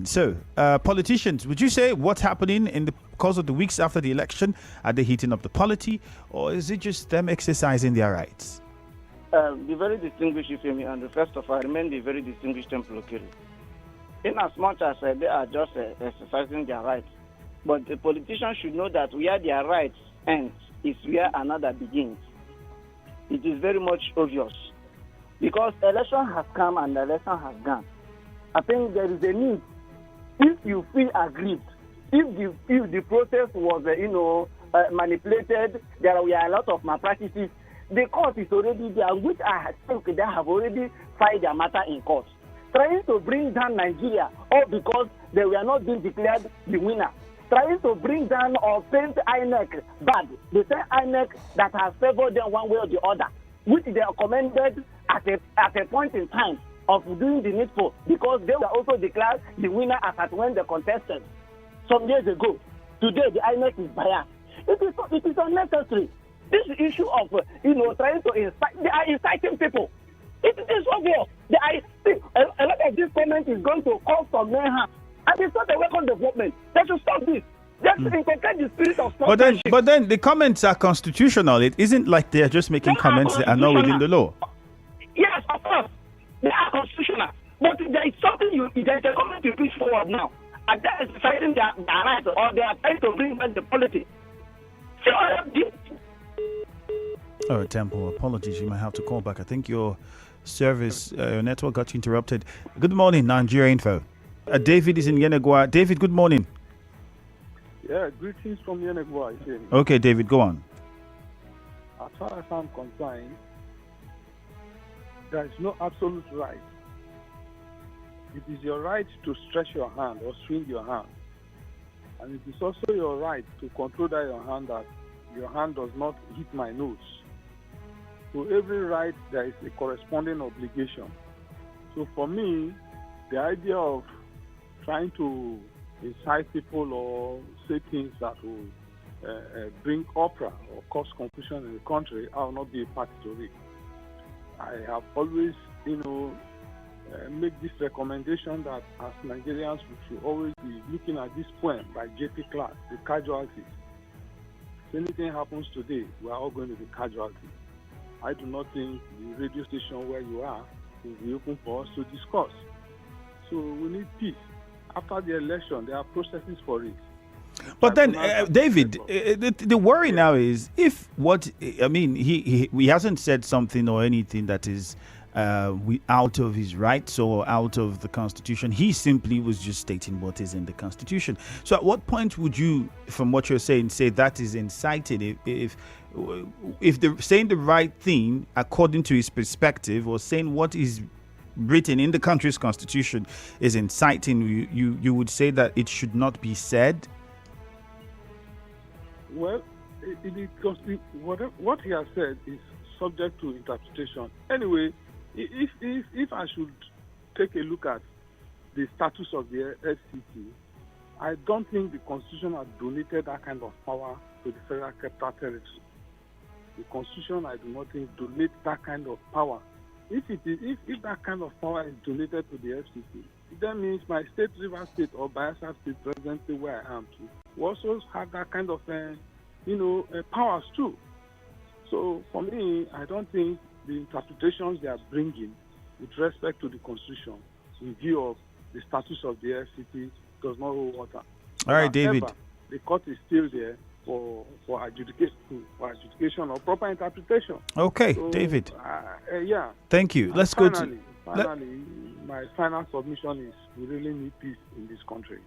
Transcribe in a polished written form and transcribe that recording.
So, politicians, would you say what's happening in the course of the weeks after the election? Are they heating up the polity, or is it just them exercising their rights? The very distinguished Ifiemi Andrew, first of all, I remain the very distinguished Temple Okiri. In as much as they are just exercising their rights, but the politicians should know that where their rights end is where another begins. It is very much obvious. Because election has come and the election has gone. I think there is a need. If you feel aggrieved, if the process was manipulated, there were a lot of malpractices. The court is already there, which I think they have already filed their matter in court, trying to bring down Nigeria, all because they were not being declared the winner. Trying to bring down or paint INEC bad, the same INEC that has favored them one way or the other, which they are commended at a point in time of doing the needful, because they were also declared the winner as at when they contested some years ago. Today, the INEC is biased. It is unnecessary. This issue of trying to incite, they are inciting people. It is obvious. A lot of this comment is going to cause some mayhem, and it's not a welcome development. They should stop this. Just inculcate the spirit of sportsmanship. But then the comments are constitutional. It isn't like they are just making comments that are not within the law. Yes, of course. They are constitutional. But there is something there is a comment you push forward now. And that is deciding their rights, or they are trying to bring back the politics. Oh, Temple, apologies. You might have to call back. I think your service, your network got interrupted. Good morning, Nigeria Info. David is in Yenegua. David, good morning. Yeah, greetings from Yenegua. Okay, David, go on. As far as I'm concerned, there is no absolute right. It is your right to stretch your hand or swing your hand. And it is also your right to control your hand does not hit my nose. To every right, there is a corresponding obligation. So for me, the idea of trying to incite people or say things that will bring uproar or cause confusion in the country, I will not be a party to it. I have always, make this recommendation that as Nigerians we should always be looking at this poem by J.P. Clark, The Casualties. If anything happens today, we are all going to be casualties. I do not think the radio station where you are will be open for us to discuss. So we need peace. After the election, there are processes for it. But then, David, the worry now is he hasn't said something or anything that is out of his rights or out of the Constitution. He simply was just stating what is in the Constitution. So at what point would you, from what you're saying, say that is inciting? If they're saying the right thing according to his perspective, or saying what is written in the country's Constitution is inciting, you would say that it should not be said? Well, what he has said is subject to interpretation. Anyway, if I should take a look at the status of the FCT, I don't think the Constitution has donated that kind of power to the Federal Capital Territory. The Constitution, I do not think, donates that kind of power. If that kind of power is donated to the FCT, that means my state, Rivers State or Bayelsa State, presently where I am too, we also have that kind of powers too. So for me, I don't think the interpretations they are bringing with respect to the Constitution in view of the status of the FCT does not hold water. All right, David. The court is still there for adjudication or proper interpretation. Okay, so, David. Yeah. Thank you. Let's go to... Finally, my final submission is we really need peace in this country.